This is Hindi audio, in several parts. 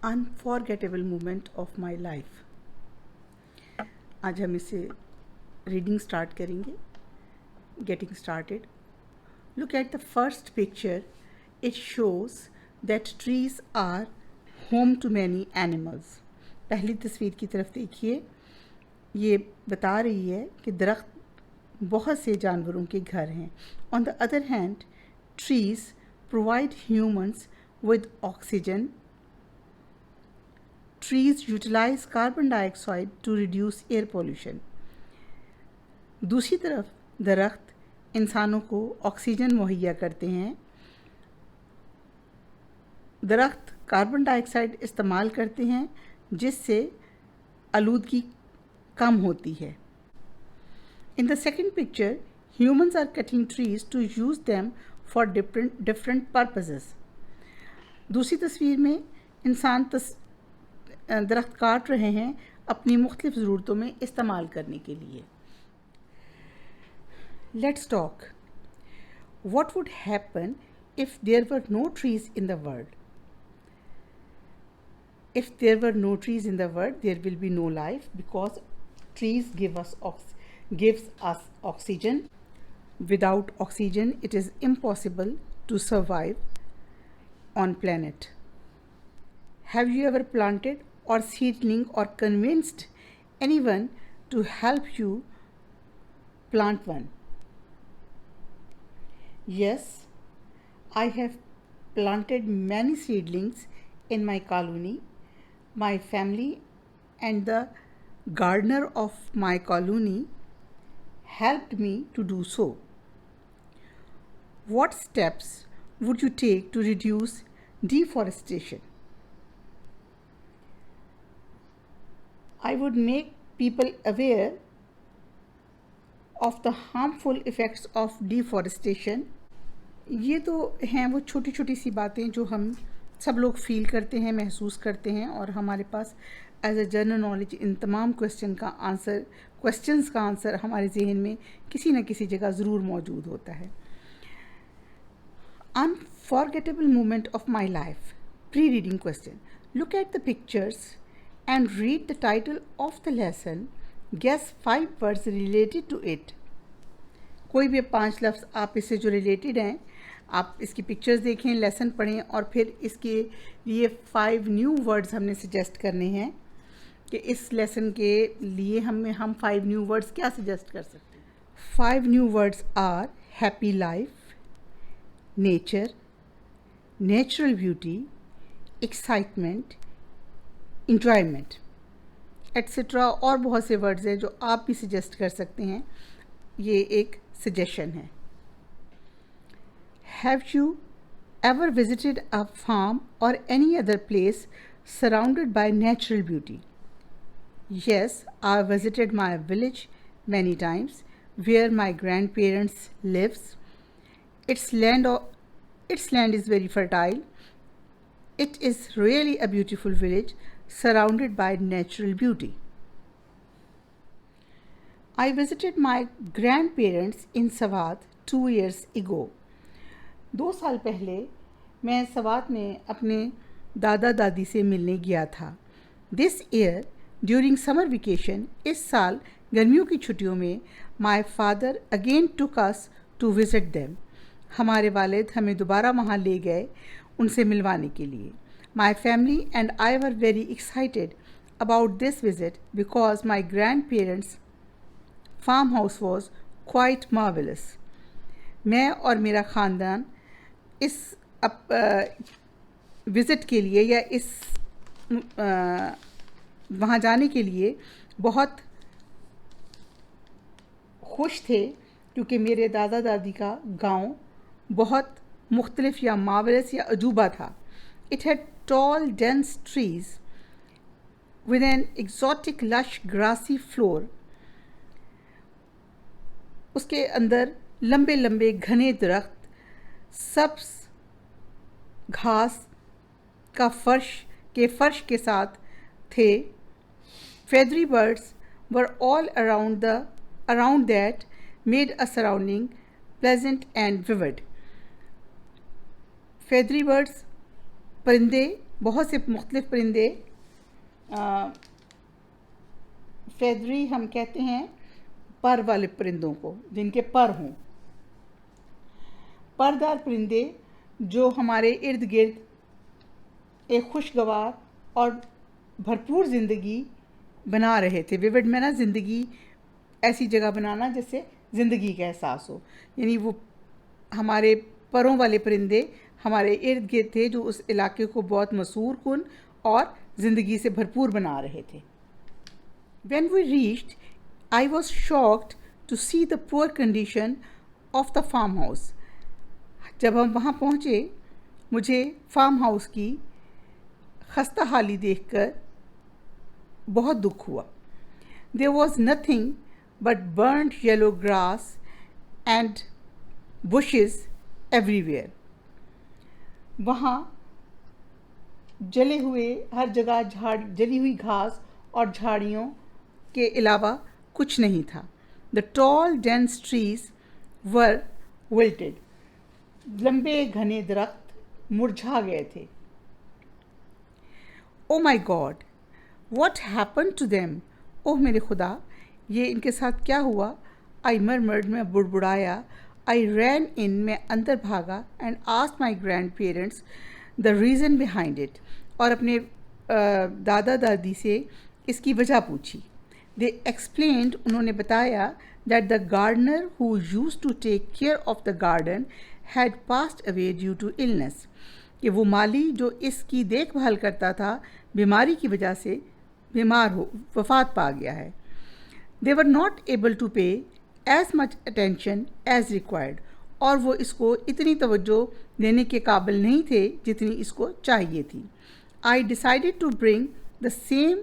Unforgettable moment of my life. आज हम इसे रीडिंग स्टार्ट करेंगे। Getting started. Look at the first picture. It shows that trees are home to many animals. पहली तस्वीर की तरफ देखिए। ये बता रही है कि दरख्त बहुत से जानवरों के घर हैं। On the other hand, trees provide humans with oxygen. Trees utilize carbon dioxide to reduce air pollution. दूसरी तरफ दरख्त इंसानों को ऑक्सीजन मुहैया करते हैं। दरख्त कार्बन डाइऑक्साइड इस्तेमाल करते हैं जिससे आलूदगी कम होती है। In the second picture, humans are cutting trees to use them for different purposes. दूसरी तस्वीर में इंसान दरख्त काट रहे हैं अपनी मुख्तलिफ ज़रूरतों में इस्तेमाल करने के लिए। Let's talk. What would happen if there were no trees in the world? If there were no trees in the world, there will be no life because trees gives us oxygen. Without oxygen, it is impossible to survive on planet. Have you ever planted or seedling or convinced anyone to help you plant one? Yes, I have planted many seedlings in my colony. My family and the gardener of my colony helped me to do so. What steps would you take to reduce deforestation? I would make people aware of the harmful effects of deforestation. ये तो हैं वो छोटी छोटी सी बातें जो हम सब लोग फील करते हैं, महसूस करते हैं, और हमारे पास एज अ जनरल नॉलेज इन तमाम क्वेश्चंस का आंसर हमारे जहन में किसी न किसी जगह ज़रूर मौजूद होता है। Unforgettable moment of my life. Pre-reading question. Look at the pictures and read the title of the lesson. Guess 5 words related to it. कोई भी 5 लफ्ज़ आप इससे जो रिलेटेड हैं, आप इसकी पिक्चर्स देखें, लेसन पढ़ें और फिर इसके लिए 5 न्यू वर्ड्स हमने सजेस्ट करने हैं कि इस लेसन के लिए हम 5 न्यू वर्ड्स क्या सजेस्ट कर सकते हैं। 5 new words are happy life, nature, natural beauty, excitement, enjoyment, etcetera और बहुत से वर्ड्स हैं जो आप भी सजेस्ट कर सकते हैं। ये एक सजेशन है। Have you ever visited a farm और any other place surrounded by natural beauty? Yes, I visited my village many times where my grandparents lives. Its land is very fertile. It is really a beautiful village surrounded by natural beauty. I visited my grandparents in Sawat 2 years ago. 2 साल पहले मैं सवात में अपने दादा दादी से मिलने गया था। This year, during summer vacation, इस साल गर्मियों की छुट्टियों में my father again took us to visit them. हमारे वालिद हमें दोबारा वहाँ ले गए उनसे मिलवाने के लिए। My family and I were very excited about this visit because my grandparents' farmhouse was quite marvelous. मैं और मेरा ख़ानदान इस विज़िट के लिए या इस वहाँ जाने के लिए बहुत खुश थे क्योंकि मेरे दादा दादी का गांव बहुत मुख्तलिफ या मार्वलस या अजूबा था। It had tall dense trees with an exotic lush grassy floor. उसके अंदर लंबे लंबे घने दरख्त, सब्ज घास का फर्श के साथ थे। Feathery birds were all around that made a surrounding pleasant and vivid. Feathery birds, परिंदे बहुत से मुख्तलिफ परिंदे, फेदरी हम कहते हैं पर वाले परिंदों को, जिनके पर हों। परदार परिंदे जो हमारे इर्द गिर्द एक खुशगवार और भरपूर ज़िंदगी बना रहे थे। विविड में ना, ज़िंदगी, ऐसी जगह बनाना जिससे ज़िंदगी का एहसास हो, यानी वो हमारे परों वाले परिंदे हमारे इर्द गिर्द थे जो उस इलाके को बहुत मसूर कुन और ज़िंदगी से भरपूर बना रहे थे। When we reached, I was shocked to see the poor condition of the farmhouse. जब हम वहाँ पहुँचे, मुझे फार्म हाउस की खस्ता हाली देखकर बहुत दुख हुआ। There was nothing but burnt yellow grass and bushes everywhere. वहाँ जले हुए हर जगह जली हुई घास और झाड़ियों के अलावा कुछ नहीं था। The tall dense trees were wilted. लंबे घने दरख्त मुरझा गए थे। Oh my God, what happened to them? ओह मेरे खुदा, ये इनके साथ क्या हुआ? I murmured, मैं बुड़बुड़ाया। I ran in, मैं अंदर भागा and asked my grandparents the reason behind it. और अपने दादा दादी से इसकी वजह पूछी। They explained, उन्होंने बताया, that the gardener who used to take care of the garden had passed away due to illness. कि वो माली जो इसकी देखभाल करता था बीमारी की वजह से वफ़ात पा गया है। They were not able to pay as much attention as required. और वो इसको इतनी तवज्जो देने के काबिल नहीं थे जितनी इसको चाहिए थी। I decided to bring the same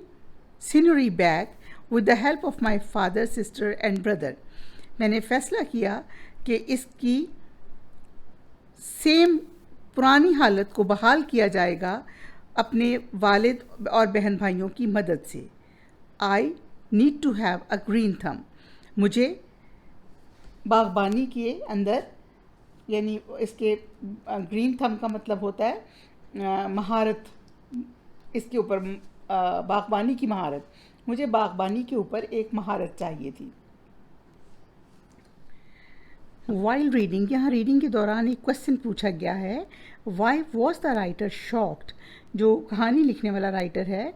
scenery back with the help of my father, sister and brother. मैंने फ़ैसला किया कि इसकी सेम पुरानी हालत को बहाल किया जाएगा अपने वालिद और बहन भाइयों की मदद से। I need to have a green thumb. मुझे बागबानी के अंदर, यानी इसके ग्रीन थंब का मतलब होता है महारत, इसके ऊपर बागबानी की महारत। मुझे बागबानी के ऊपर एक महारत चाहिए थी। While reading, यहाँ रीडिंग के दौरान एक क्वेश्चन पूछा गया है, Why was the writer shocked? जो कहानी लिखने वाला राइटर है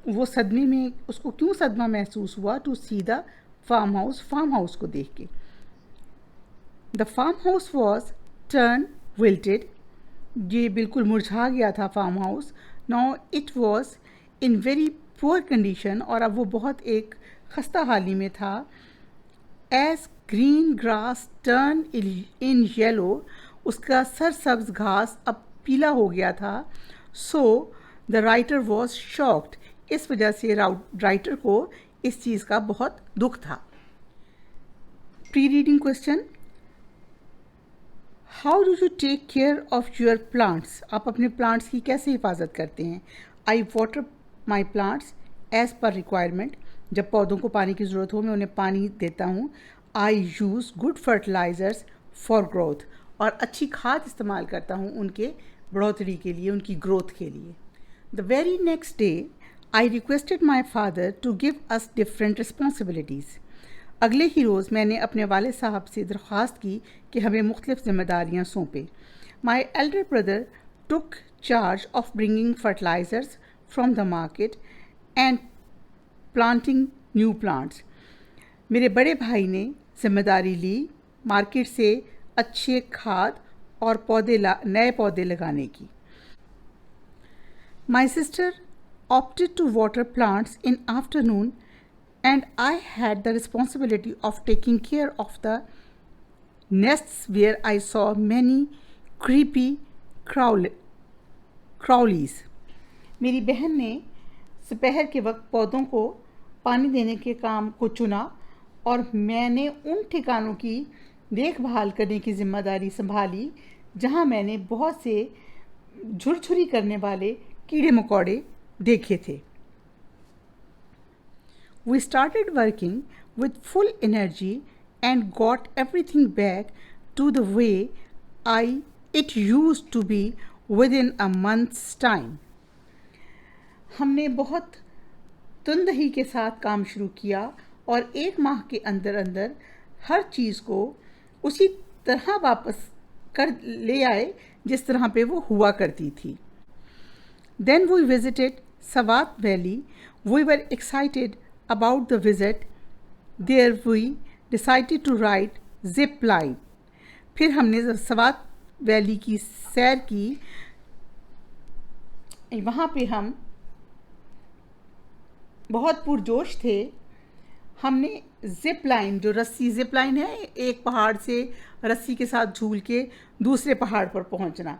वो सदमे में, उसको क्यों सदमा महसूस हुआ to see the farm house को देख के। The farm house was turn wilted, ये बिल्कुल मुरझा गया था farm house. Now it was in very poor condition, और अब वो बहुत एक खस्ता हाली में था। As green grass turn in yellow, उसका सरसब्ज घास अब पीला हो गया था। So the writer was shocked, इस वजह से राइटर को इस चीज़ का बहुत दुख था। Pre reading question, how do you take care of your plants? आप अपने प्लांट्स की कैसे हिफाजत करते हैं? I water my plants as per requirement, जब पौधों को पानी की ज़रूरत हो मैं उन्हें पानी देता हूँ। I use good fertilisers for growth, और अच्छी खाद इस्तेमाल करता हूँ उनके बढ़ोतरी के लिए, उनकी ग्रोथ के लिए। The very next day I requested my father to give us different responsibilities. अगले ही रोज़ मैंने अपने वालिद साहब से दरख्वास्त की कि हमें मुख्तलिफ जिम्मेदारियाँ सौंपें। My elder brother took charge of bringing fertilisers from the market and planting new plants. मेरे बड़े भाई ने जिम्मेदारी ली मार्केट से अच्छे खाद और नए पौधे लगाने की। My sister opted to water plants in afternoon, and I had the responsibility of taking care of the nests where I saw many creepy crawlies. मेरी बहन ने दोपहर के वक्त पौधों को पानी देने के काम को चुना, और मैंने उन ठिकानों की देखभाल करने की जिम्मेदारी संभाली जहां मैंने बहुत से झुरझुरी करने वाले कीड़े मकोड़े देखे थे। We started working with full energy and got everything back to the way it used to be within a month's time. हमने बहुत तुंदही के साथ काम शुरू किया और 1 माह के अंदर अंदर हर चीज़ को उसी तरह वापस कर ले आए जिस तरह पे वो हुआ करती थी. Then we visited Sawat Valley. We were excited about the visit. There we decided to ride zip line. फिर हमने सवात वैली की सैर की. वहाँ पे हम बहुत पुरजोश थे. हमने जिप लाइन, जो रस्सी जिप लाइन है, एक पहाड़ से रस्सी के साथ झूल के दूसरे पहाड़ पर पहुँचना,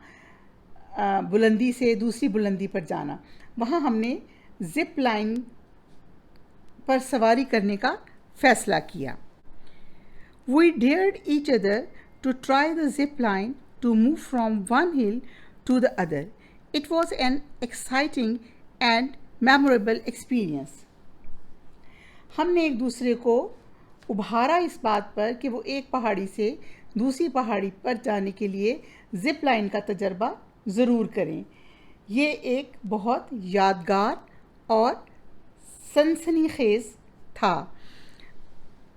बुलंदी से दूसरी बुलंदी पर जाना, वहाँ हमने जिप लाइन पर सवारी करने का फैसला किया. We dared each other to try the zip line to move from one hill to the other. It was an exciting and memorable experience. हमने एक दूसरे को उभारा इस बात पर कि वो एक पहाड़ी से दूसरी पहाड़ी पर जाने के लिए जिप लाइन का तजर्बा ज़रूर करें. ये एक बहुत यादगार और सनसनीखेज़ था.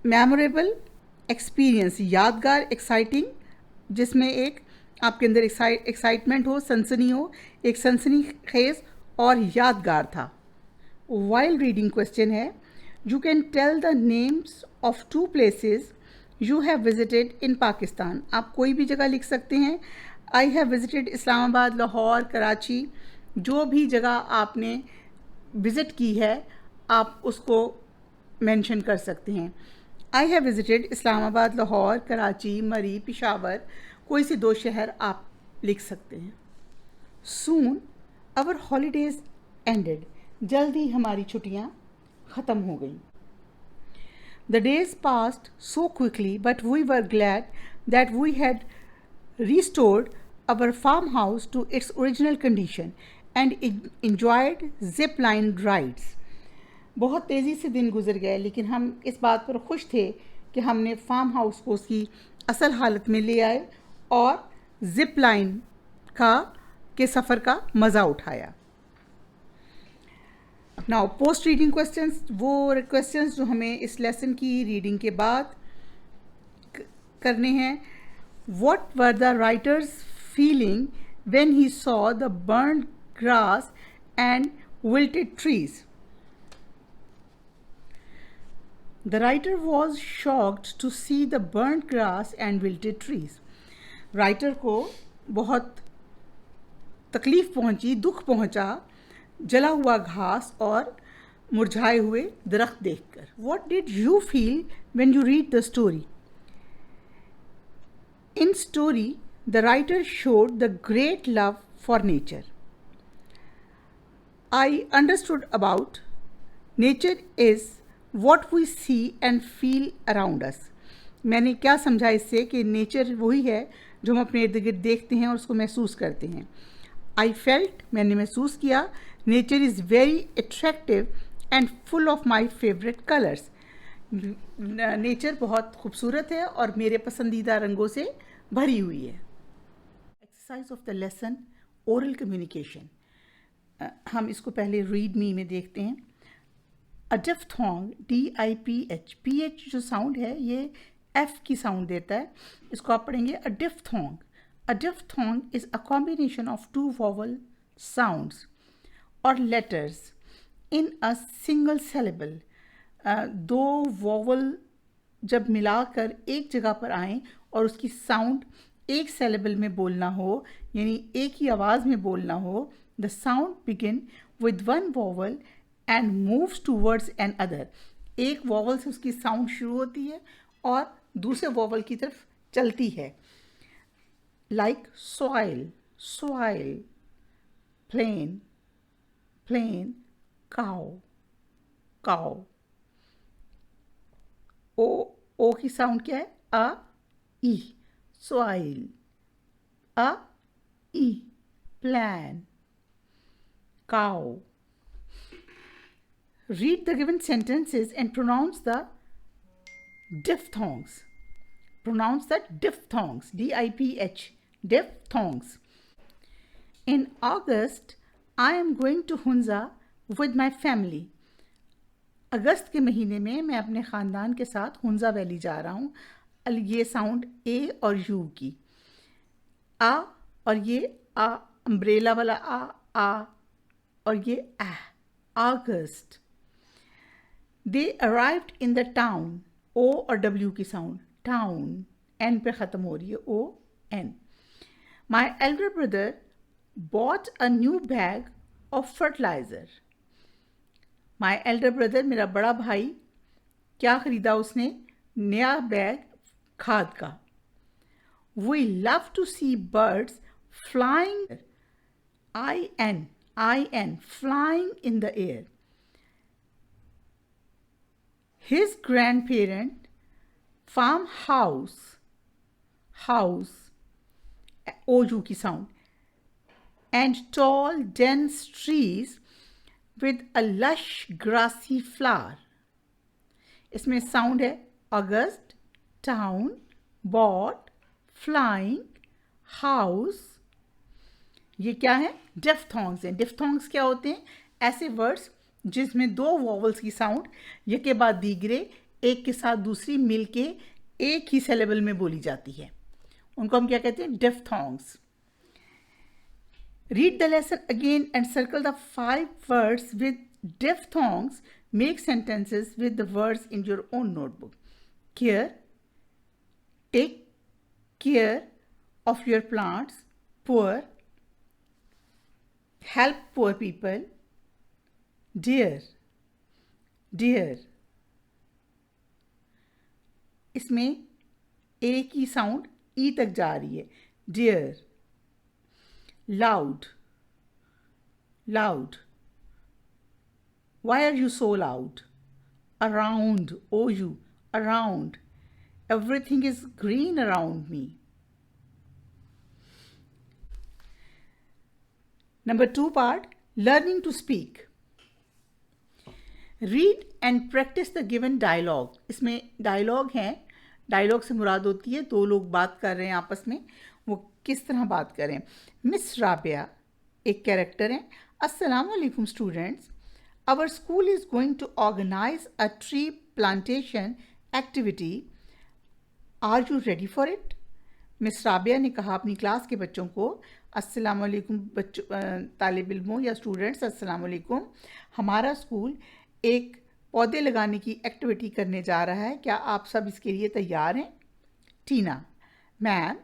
मेमोरेबल एक्सपीरियंस, यादगार, एक्साइटिंग, जिसमें एक आपके अंदर एक्साइटमेंट हो, सनसनी हो, एक सनसनीखेज़ और यादगार था. वाइल रीडिंग क्वेश्चन है, you can tell the names of 2 places you have visited in Pakistan. आप कोई भी जगह लिख सकते हैं. I have visited Islamabad, Lahore, Karachi. जो भी जगह आपने विज़िट की है आप उसको मेंशन कर सकते हैं. I have visited Islamabad, Lahore, Karachi, मरी, पेशावर. कोई से 2 शहर आप लिख सकते हैं. Soon our holidays ended. जल्दी हमारी छुट्टियाँ ख़त्म हो गई. The days passed so quickly but we were glad that we had restored our farmhouse to its original condition and enjoyed zip line rides. बहुत तेज़ी से दिन गुजर गए, लेकिन हम इस बात पर खुश थे कि हमने फार्म हाउस को उसकी असल हालत में ले आए और जिप लाइन के सफ़र का मज़ा उठाया. नाउ पोस्ट रीडिंग क्वेश्चंस, वो क्वेश्चंस जो हमें इस लेसन की रीडिंग के बाद करने हैं. What were the writer's feeling when he saw the burnt grass and wilted trees? The writer was shocked to see the burnt grass and wilted trees. Writer को बहुत तकलीफ़ पहुंची, दुख पहुंचा जला हुआ घास और मुरझाए हुए दरख्त देखकर. What did you feel when you read the story? In story, the writer showed the great love for nature. I understood about nature is what we see and feel around us. मैंने क्या समझा इससे कि नेचर वही है जो हम अपने इर्द गिर्द देखते हैं और उसको महसूस करते हैं. I felt, मैंने महसूस किया, nature is very attractive and full of my favorite colors. Nature बहुत खूबसूरत है और मेरे पसंदीदा रंगों से भरी हुई है. Exercise of the lesson, oral communication. हम इसको पहले रीड मी में देखते हैं. अ डिफ्थोंग, DIPH, PH जो साउंड है ये F की साउंड देता है. इसको आप पढ़ेंगे a diphthong. A diphthong is a combination of 2 vowel sounds और letters in a single syllable. 2 vowel जब मिलाकर एक जगह पर आएँ और उसकी साउंड एक सिलेबल में बोलना हो, यानी एक ही आवाज़ में बोलना हो, the sound begin with 1 vowel and moves towards an other. एक वॉवल से उसकी साउंड शुरू होती है और दूसरे वॉवल की तरफ चलती है. Like soil, soil, plane, plane, cow, cow. O की साउंड क्या है? अ, ई, soil. A, E, plan, cow. Read the given sentences and pronounce the diphthongs. Pronounce the diphthongs, DIPH, diphthongs. In August, I am going to Hunza with my family. अगस्त के महीने में मैं अपने ख़ानदान के साथ हुंजा वैली जा रहा हूँ. ये साउंड ए और यू की, आ और ये आ, अम्ब्रेला वाला आ और ये आ, अगस्त. They arrived in the town, ओ और डब्ल्यू की साउंड, टाउन, एन पे ख़त्म हो रही है, ओ एन. My elder brother bought a new bag of fertilizer. My elder brother, मेरा बड़ा भाई, क्या ख़रीदा उसने? नया बैग खाद का. We love to see birds flying, I-N, flying in the air. His grandparent farmhouse, house, O-U की sound, and tall dense trees with a lush grassy flower. इसमें sound है August, town, bought, flying, house. ये क्या है? डिफ्थोंग्स हैं. डिफ्थोंग्स क्या होते हैं? ऐसे वर्ड्स जिसमें दो वॉवल्स की साउंड एक के बाद दीगरे एक के साथ दूसरी मिलके एक ही सिलेबल में बोली जाती है. उनको हम क्या कहते हैं? Diphthongs. Read the lesson again and circle the 5 words with diphthongs. Make sentences with the words in your own notebook. Care, take care of your plants. Poor, help poor people. Dear, dear. इसमें ए की साउंड ई तक जा रही है. Dear. Loud, loud. Why are you so loud? Around, O-U, around. Everything is green around me. Number 2 part, learning to speak. Read and practice the given dialogue. इसमें dialogue है. Dialogue से मुराद होती है दो लोग बात कर रहे हैं आपस में, वो किस तरह बात करें. मिस राबिया एक कैरेक्टर है. अस्सलाम वालेकुम students, our school is going to organize a tree plantation activity. Are you ready for it? Miss Rabia ने कहा अपनी क्लास के बच्चों को, अस्सलाम वालेकुम बच्चों, तालिब इल्मों या स्टूडेंट्स, अस्सलाम वालेकुम. हमारा स्कूल एक पौधे लगाने की एक्टिविटी करने जा रहा है. क्या आप सब इसके लिए तैयार हैं? Tina, ma'am,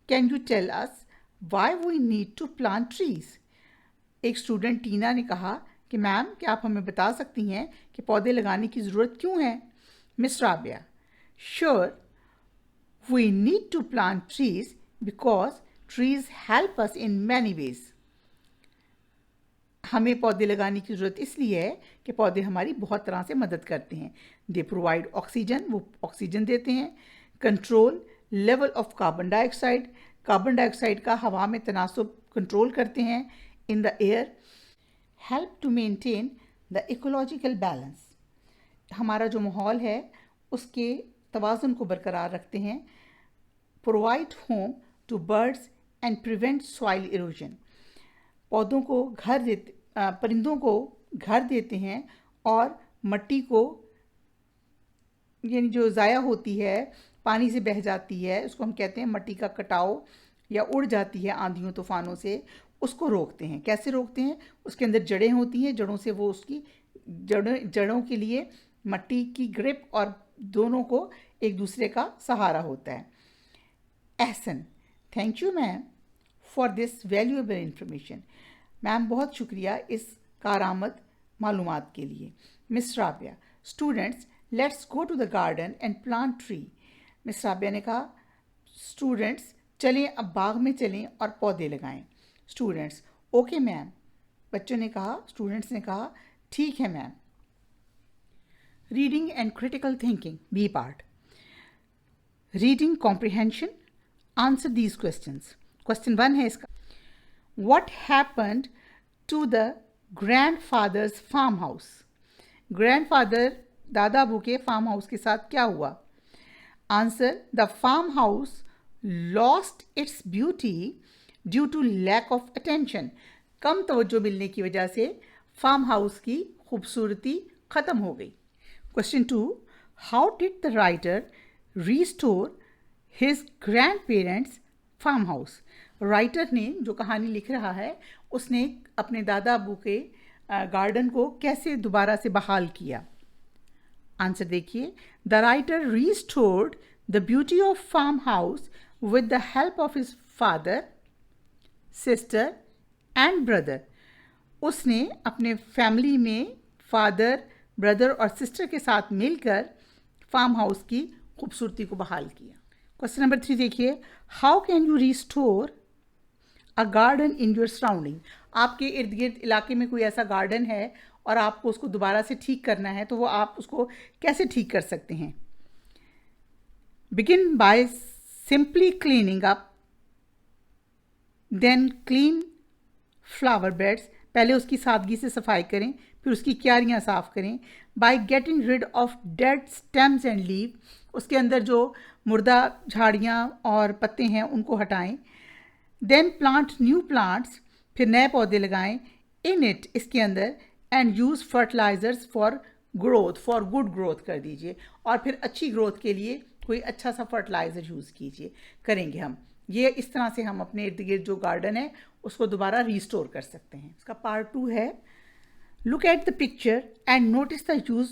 can you tell us why we need to plant trees? एक स्टूडेंट टीना ने कहा कि मैम क्या आप हमें बता सकती हैं कि पौधे लगाने की ज़रूरत क्यों है? Miss Rabia, sure, we need to plant trees because trees help us in many ways. हमें पौधे लगाने की ज़रूरत इसलिए है कि पौधे हमारी बहुत तरह से मदद करते हैं. दे प्रोवाइड ऑक्सीजन, वो ऑक्सीजन देते हैं. Control level of carbon dioxide, carbon dioxide का हवा में तनासुब कंट्रोल करते हैं in the air. Help to maintain the ecological balance, हमारा जो माहौल है उसके तवाज़ुन को बरकरार रखते हैं. Provide home to birds and prevent soil erosion, पौधों को घर देते, परिंदों को घर देते हैं और मट्टी को, यानी जो ज़ाया होती है पानी से बह जाती है उसको हम कहते हैं मट्टी का कटाव, या उड़ जाती है आंधियों तूफानों से, उसको रोकते हैं. कैसे रोकते हैं? उसके अंदर जड़ें होती हैं, जड़ों से वो उसकी जड़ों के लिए मट्टी की ग्रिप और दोनों को एक दूसरे का सहारा होता है. Ahsan, thank you ma'am for this valuable information. Ma'am बहुत शुक्रिया इस कारआमद मालूमात के लिए. Miss Rabia, students let's go to the garden and plant tree. Miss Rabia ने कहा स्टूडेंट्स चलें अब बाग में चलें और पौधे लगाएं. स्टूडेंट्स ओके मैम, बच्चों ने कहा, स्टूडेंट्स ने कहा ठीक है ma'am. Reading and critical thinking, B part. Reading comprehension, answer these questions. Question 1 है इसका, what happened to the grandfather's farm house? Grandfather दादा अबू के फार्म हाउस के साथ क्या हुआ? Answer, the farm house lost its beauty due to lack of attention. कम तवज्जो मिलने की वजह से फार्म हाउस की खूबसूरती ख़त्म हो गई। Question 2, how did the writer restore his grand parents farm house? Writer ने जो कहानी लिख रहा है उसने अपने दादा अबू के गार्डन को कैसे दोबारा से बहाल किया? आंसर देखिए, the writer restored the beauty of farm house with the help of his father, sister and brother. उसने अपने फैमिली में फादर, ब्रदर और सिस्टर के साथ मिलकर फार्म हाउस की खूबसूरती को बहाल किया। क्वेश्चन नंबर 3 देखिए, how can you restore a garden in your surrounding? आपके इर्द गिर्द इलाके में कोई ऐसा गार्डन है और आपको उसको दोबारा से ठीक करना है, तो वो आप उसको कैसे ठीक कर सकते हैं? Begin by simply cleaning up, then clean flower beds. पहले उसकी सादगी से सफाई करें, फिर उसकी क्यारियाँ साफ करें। By getting rid of dead stems and leave, उसके अंदर जो मुर्दा झाड़ियाँ और पत्ते हैं उनको हटाएं। देन प्लांट न्यू प्लांट्स, फिर नए पौधे लगाएं इन इट, इसके अंदर। And use fertilizers for growth, for good growth कर दीजिए, और फिर अच्छी ग्रोथ के लिए कोई अच्छा सा फर्टिलाइज़र यूज़ कीजिए, करेंगे हम। ये इस तरह से हम अपने इर्द गिर्द जो गार्डन है उसको दोबारा रीस्टोर कर सकते हैं। इसका पार्ट 2 है, look at the picture and notice the use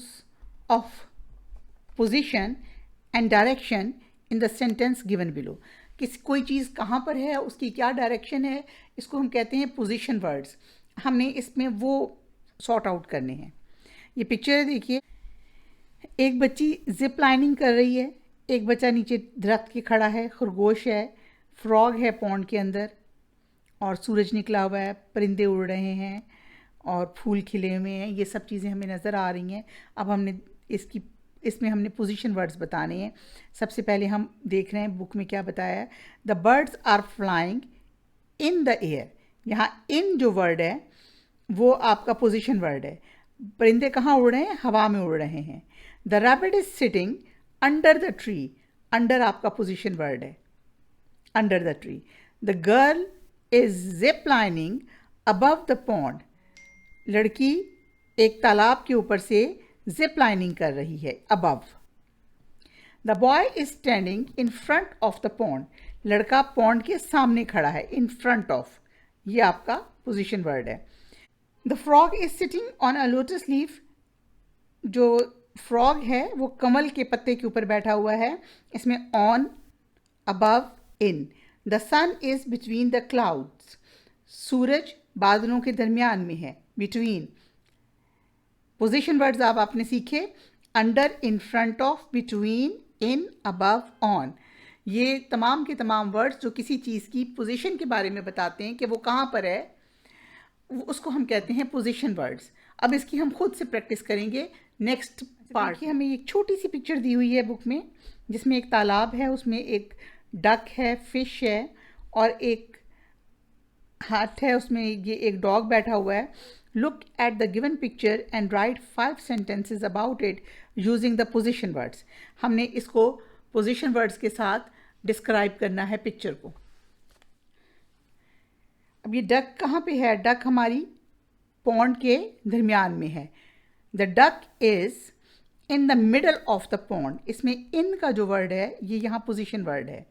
of position and direction in the sentence given below. कोई चीज़ कहाँ पर है, उसकी क्या डायरेक्शन है, इसको हम कहते हैं पोजीशन वर्ड्स। हमने इसमें वो सॉर्ट आउट करने हैं। ये पिक्चर देखिए, एक बच्ची जिप लाइनिंग कर रही है, एक बच्चा नीचे दरख्त के खड़ा है, खरगोश है, फ्रॉग है पॉन्ड के अंदर, और सूरज निकला हुआ है, परिंदे उड़ रहे हैं और फूल खिले हुए हैं। ये सब चीज़ें हमें नज़र आ रही हैं। अब हमने इसमें हमने पोजीशन वर्ड्स बताने हैं। सबसे पहले हम देख रहे हैं बुक में क्या बताया है। The birds are flying in the air. यहाँ इन जो वर्ड है वो आपका पोजीशन वर्ड है। परिंदे कहाँ उड़ रहे हैं? हवा में उड़ रहे हैं। The rabbit is sitting under the tree. Under आपका पोजीशन वर्ड है, under the tree. The girl is zip lining above the pond. लड़की एक तालाब के ऊपर से जिप लाइनिंग कर रही है, above. The boy is standing in front of the pond. लड़का पॉन्ड के सामने खड़ा है, इन फ्रंट ऑफ, ये आपका पोजीशन वर्ड है। The frog is sitting on a lotus leaf. जो फ्रॉग है वो कमल के पत्ते के ऊपर बैठा हुआ है। इसमें on, above, in. The sun is between the clouds. सूरज बादलों के दरमियान में है, बिटवीन। पोजीशन वर्ड्स आप आपने सीखे, under, in front of, between, in, above, on. ये तमाम के तमाम वर्ड्स जो किसी चीज़ की पोजीशन के बारे में बताते हैं कि वो कहाँ पर है, उसको हम कहते हैं पोजीशन वर्ड्स। अब इसकी हम खुद से प्रैक्टिस करेंगे नेक्स्ट पार्ट। हमें एक छोटी सी पिक्चर दी हुई है बुक में, जिसमें एक तालाब है, उसमें एक डक है, फिश है, और एक हट है, उसमें ये एक डॉग बैठा हुआ है। Look at the given picture and right 5 sentences about it using the position words. हमने इसको पोजीशन वर्ड्स के साथ डिस्क्राइब करना है पिक्चर को। अब ये डक कहाँ पे है? डक हमारी पॉन्ड के दरमियान में है। The duck is in the middle of the pond. इसमें इन का जो वर्ड है ये यहाँ पोजीशन वर्ड है।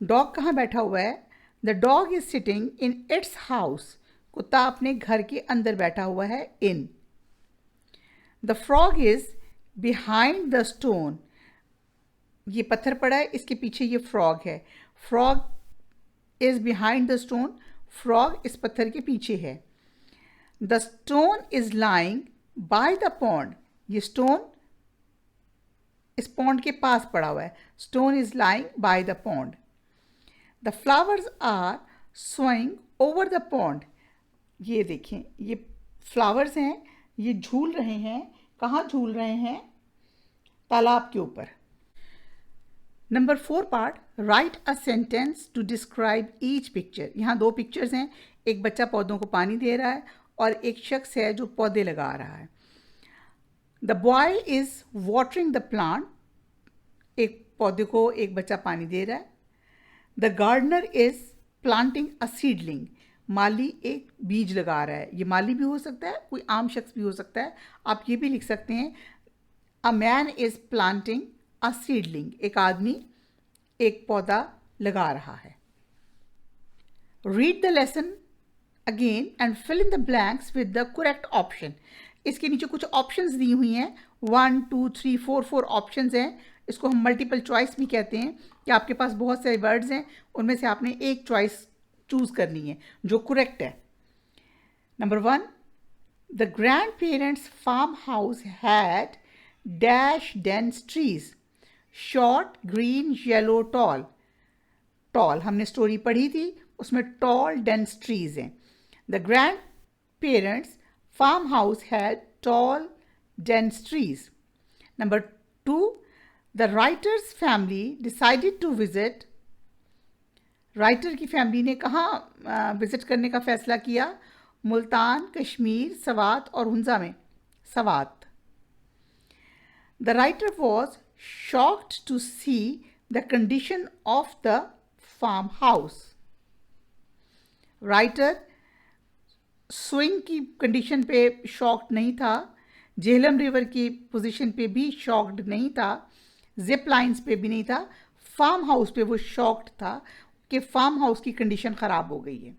डॉग कहाँ बैठा हुआ है? The dog is sitting in its house. कुत्ता अपने घर के अंदर बैठा हुआ है, in. The frog is behind the stone. ये पत्थर पड़ा है, इसके पीछे ये फ्रॉग है। Frog is behind the stone. Frog इस पत्थर के पीछे है। The stone is lying by the pond. ये स्टोन इस पॉन्ड के पास पड़ा हुआ है। Stone is lying by the pond. The flowers are swing over the pond. ये देखें, ये फ्लावर्स हैं, ये झूल रहे हैं। कहाँ झूल रहे हैं? तालाब के ऊपर। Number 4 part, write a sentence to describe each picture. यहाँ 2 पिक्चर्स हैं, एक बच्चा पौधों को पानी दे रहा है और एक शख्स है जो पौधे लगा रहा है। The boy is watering the plant. एक पौधे को एक बच्चा पानी दे रहा है। The gardener is planting a seedling. माली एक बीज लगा रहा है। ये माली भी हो सकता है, कोई आम शख्स भी हो सकता है। आप ये भी लिख सकते हैं, a man is planting a seedling, एक आदमी एक पौधा लगा रहा है। Read the lesson again and fill in the blanks with the correct option. इसके नीचे कुछ ऑप्शंस दी हुई हैं, 1 2 3 4 ऑप्शंस हैं। इसको हम मल्टीपल चॉइस भी कहते हैं कि आपके पास बहुत सारे वर्ड्स हैं, उनमें से आपने एक चॉइस चूज करनी है जो करेक्ट है। Number 1, the grand parents farm house had dash dense trees, short green yellow tall. Tall हमने स्टोरी पढ़ी थी, उसमें टॉल डेंस ट्रीज हैं। The grand parents farm house had tall dense trees. Number 2, the writer's family decided to visit. Writer की फैमिली ने कहाँ विजिट करने का फैसला किया? मुल्तान, कश्मीर, सवात और हुंजा में। Swat. The writer was shocked to see the condition of the farm house. Writer swing की कंडीशन पे शॉक्ड नहीं था, झेलम रिवर की पोजीशन पे भी शॉक्ड नहीं था, जिप लाइन्स पे भी नहीं था, फार्म हाउस पे वो शॉक्ड था कि फार्म हाउस की कंडीशन ख़राब हो गई है।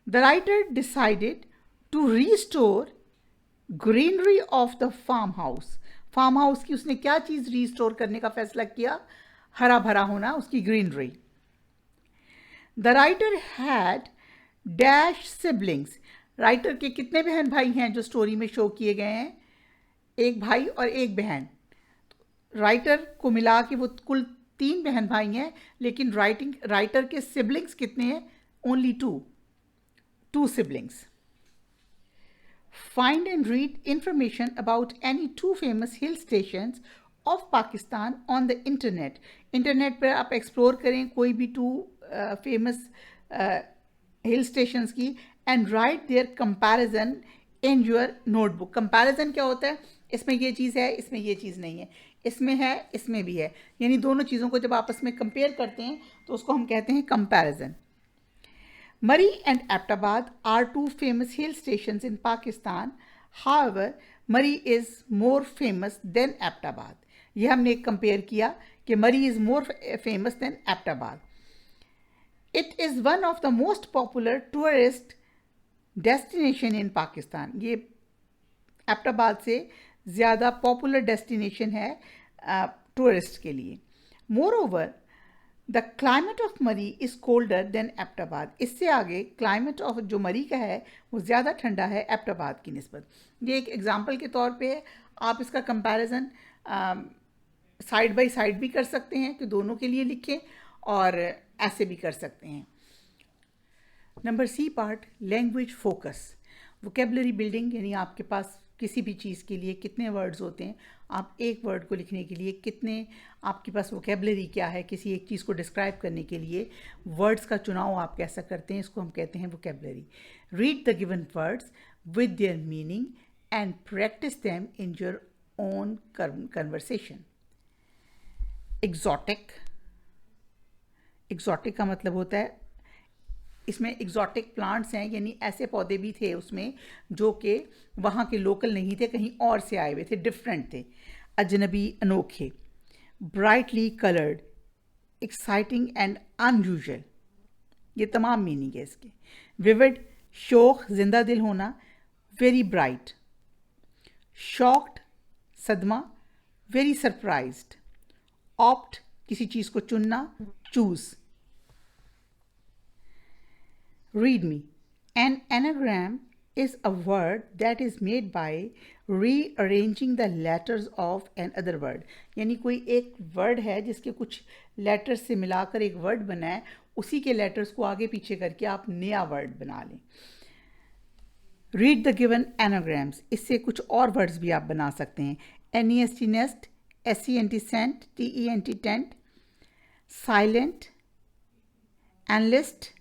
The writer decided to restore greenery of the farm house. Farm house की उसने क्या चीज़ रीस्टोर करने का फैसला किया? हरा भरा होना, उसकी greenery. The writer had dash siblings. Writer के कितने बहन भाई हैं जो स्टोरी में शो किए गए हैं? एक भाई और एक बहन। राइटर को मिला के वो कुल 3 बहन भाई हैं, लेकिन राइटर के सिबलिंग्स कितने हैं? Only 2 siblings. Find and read information about any 2 famous hill stations of Pakistan on the internet. Internet पर आप एक्सप्लोर करें कोई भी 2 फेमस हिल स्टेशंस की and write their comparison in your notebook. Comparison क्या होता है? इसमें ये चीज़ है, इसमें ये चीज़ नहीं है, इसमें है, इसमें भी है, यानी दोनों चीज़ों को जब आपस में कंपेयर करते हैं तो उसको हम कहते हैं comparison. Murree and Aptabad are 2 famous hill stations in Pakistan. However, Murree is more famous than Aptabad. ये हमने कंपेयर किया कि Murree is more famous than Aptabad. It is one of the most popular tourist destination in Pakistan. ये एबटाबाद से ज़्यादा पॉपुलर डेस्टिनेशन है टूरिस्ट के लिए। Moreover, द क्लाइमेट ऑफ मरी इज़ कोल्डर देन एबटाबाद। इससे आगे क्लाइमेट ऑफ जो मरी का है वो ज़्यादा ठंडा है एबटाबाद की निस्बत। ये एक एग्जांपल के तौर पे है, आप इसका कंपैरिजन साइड बाय साइड भी कर सकते हैं कि दोनों के लिए लिखें, और ऐसे भी कर सकते हैं। Number C part, language focus. Vocabulary building, यानी आपके पास किसी भी चीज़ के लिए कितने वर्ड्स होते हैं, आप एक वर्ड को लिखने के लिए कितने, आपके पास वोकेबलरी क्या है, किसी एक चीज़ को डिस्क्राइब करने के लिए वर्ड्स का चुनाव आप कैसा करते हैं, इसको हम कहते हैं vocabulary. Read the given words with their meaning and practice them in your own conversation. Exotic. Exotic का मतलब होता है, इसमें एग्जॉटिक प्लांट्स हैं, यानी ऐसे पौधे भी थे उसमें जो कि वहाँ के लोकल नहीं थे, कहीं और से आए हुए थे, डिफरेंट थे, अजनबी, अनोखे। Brightly coloured, exciting and unusual, ये तमाम मीनिंग है इसके। विविड, शोख, जिंदा दिल होना, वेरी ब्राइट। शॉक्ड, सदमा, वेरी सरप्राइज्ड। ऑप्ट, किसी चीज़ को चुनना, choose. Read me. An anagram is a word that is made by rearranging the letters of another word. यानी कोई एक वर्ड है जिसके कुछ लेटर्स से मिलाकर एक वर्ड बना है, उसी के लेटर्स को आगे पीछे करके आप नया वर्ड बना लें। रीड द गिवन एनाग्राम्स, इससे कुछ और वर्ड्स भी आप बना सकते हैं। NEST nest, SENT sent, TENT tent, silent, enlist,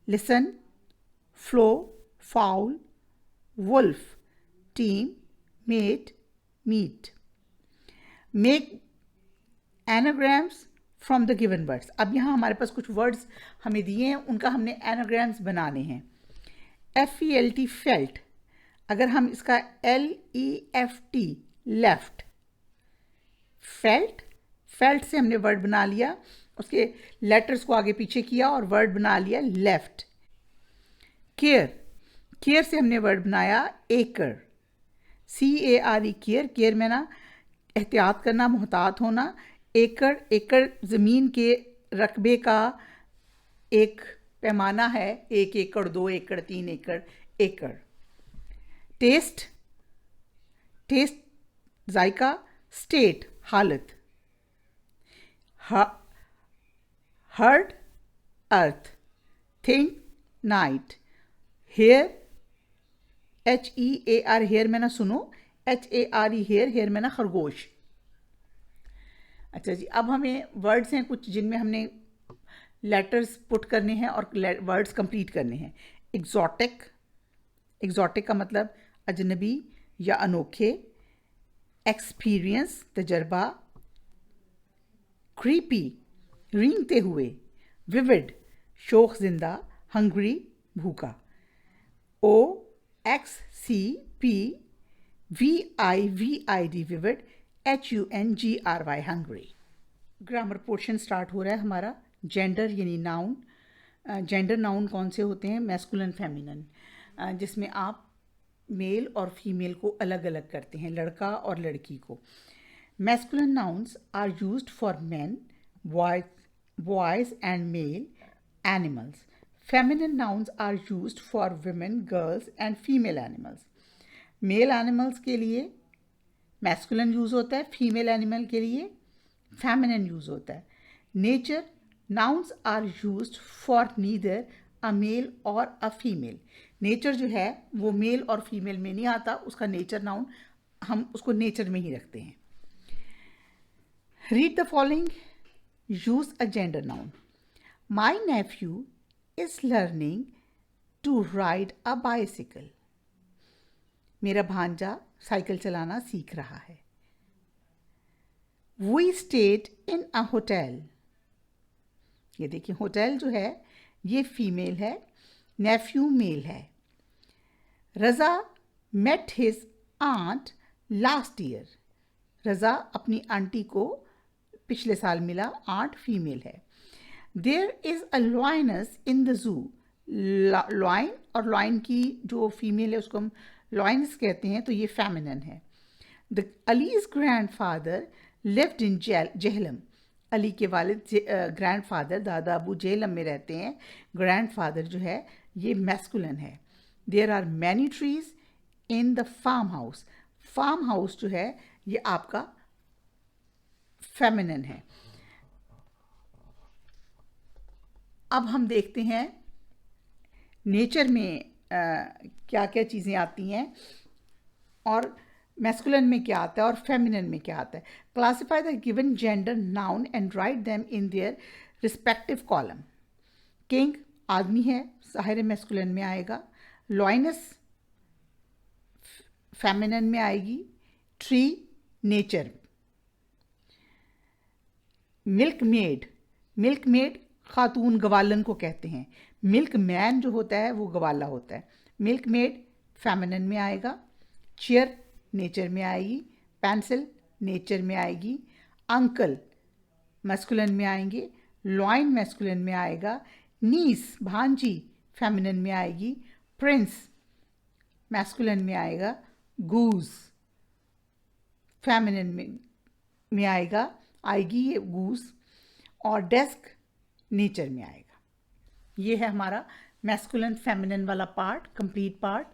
listen, flow, foul, wolf, team, mate, meet. Make anagrams from the given words. अब यहाँ हमारे पास कुछ वर्ड्स हमें दिए हैं, उनका हमने एनाग्राम्स बनाने हैं। FELT फेल्ट, अगर हम इसका LEFT लेफ्ट, फेल्ट, फेल्ट से हमने वर्ड बना लिया, उसके लेटर्स को आगे पीछे किया और वर्ड बना लिया लेफ्ट। केयर, केयर से हमने वर्ड बनाया एकर, CARE केयर, केयर में ना एहतियात करना, मोहतात होना। एकड़, एकड़ ज़मीन के रकबे का एक पैमाना है, 1 एकड़, 2 एकड़, 3 एकड़, एकड़। टेस्ट, टेस्ट जायका, स्टेट हालत। Herd earth, think night. Hair, HEAR hear में ना सुनो, HARE हेयर, हेयर में ना खरगोश। अच्छा जी, अब हमें वर्ड्स हैं कुछ जिनमें हमने लेटर्स पुट करने हैं और वर्ड्स कंप्लीट करने हैं। एग्जॉटिक, एग्जॉटिक का मतलब अजनबी या अनोखे। एक्सपीरियंस तजर्बा। क्रीपी रेंगते हुए। विविड शोख जिंदा। हंग्री भूखा। OXCPVIVID vivid. HUNGRY hungry. Grammar portion start हो रहा है हमारा। जेंडर यानी नाउन। जेंडर नाउन कौन से होते हैं? मैस्कुलिन फेमिनिन, जिसमें आप मेल और फीमेल को अलग अलग करते हैं, लड़का और लड़की को। Masculine nouns are used for men, boys and male animals. Feminine nouns are used for women, girls and female animals. Male animals के लिए मैस्कुलिन यूज़ होता है, फीमेल एनिमल के लिए फेमिनिन यूज़ होता है। Nature nouns are used for neither a male और अ फीमेल। नेचर जो है वो मेल और फीमेल में नहीं आता, उसका नेचर नाउन हम उसको नेचर में ही रखते हैं। Read the following, use a gender noun. My nephew is learning to ride a bicycle. मेरा भांजा साइकिल चलाना सीख रहा है। We stayed in a hotel। ये देखिए, होटल जो है ये फीमेल है, नेफ्यू मेल है। रज़ा met his aunt last year। रज़ा अपनी आंटी को पिछले साल मिला, आंट फीमेल है। There is a lioness in the zoo। Lion और लॉइन की जो फीमेल है उसको हम लॉइन्स कहते हैं, तो ये फेमिनिन है। The allies grandfather lived in Jhelum. Ali के वालिद ग्रैंडफादर, दादा अबू जेहलम में रहते हैं। ग्रैंडफादर जो है ये मैस्कुलिन है। There are many trees in the farm house. Farm house जो है ये आपका फेमिनिन है। अब हम देखते हैं नेचर में क्या क्या चीज़ें आती हैं और मैस्कुलिन में क्या आता है और फेमिनिन में क्या आता है। Classify the given gender noun and write them in their respective column. King आदमी है, ज़ाहिर मैस्कुलिन में आएगा। लॉइनस फेमिनिन में आएगी। Tree nature. Milk made, milk made खातून गवालन को कहते हैं। मिल्क मैन जो होता है वो गवाला होता है। मिल्क मेड फेमिनिन में आएगा। चेयर नेचर में आएगी। पेंसिल नेचर में आएगी। अंकल मैस्कुलिन में आएंगे। लॉइन मैस्कुलिन में आएगा। नीस भांजी फेमिनिन में आएगी। प्रिंस मैस्कुलिन में आएगा। गूज फेमिनिन में आएगी ये गूज। और डेस्क नेचर में आएगा। ये है हमारा मैस्कुलिन फेमिनिन वाला पार्ट, कंप्लीट पार्ट।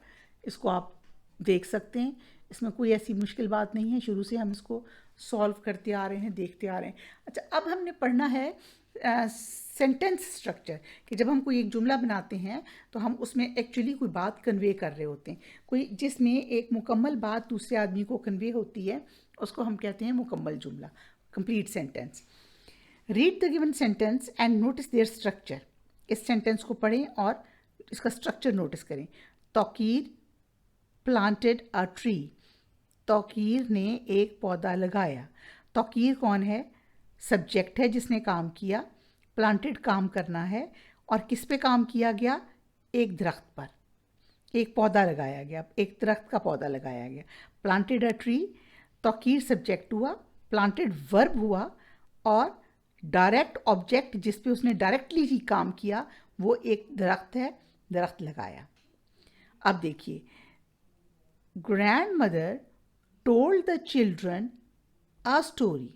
इसको आप देख सकते हैं, इसमें कोई ऐसी मुश्किल बात नहीं है, शुरू से हम इसको सॉल्व करते आ रहे हैं, देखते आ रहे हैं। अच्छा, अब हमने पढ़ना है सेंटेंस स्ट्रक्चर, कि जब हम कोई एक जुमला बनाते हैं तो हम उसमें एक्चुअली कोई बात कन्वे कर रहे होते हैं। कोई जिसमें एक मुकम्मल बात दूसरे आदमी को कन्वे होती है उसको हम कहते हैं मुकम्मल जुमला, complete sentence. Read the given sentence and notice there structure. इस सेंटेंस को पढ़ें और इसका स्ट्रक्चर नोटिस करें। Tauqeer planted a tree. Tauqeer ने एक पौधा लगाया। तौकीर कौन है? सब्जेक्ट है जिसने काम किया, प्लांटेड काम करना है, और किस पे काम किया गया? एक दरख्त पर, एक पौधा लगाया गया, एक दरख्त का पौधा लगाया गया। Planted a tree, Tauqeer subject हुआ, प्लांटेड वर्ब हुआ, और डायरेक्ट ऑब्जेक्ट जिस पे उसने डायरेक्टली ही काम किया वो एक दरख्त है, दरख्त लगाया। अब देखिए, grand mother told the children a story.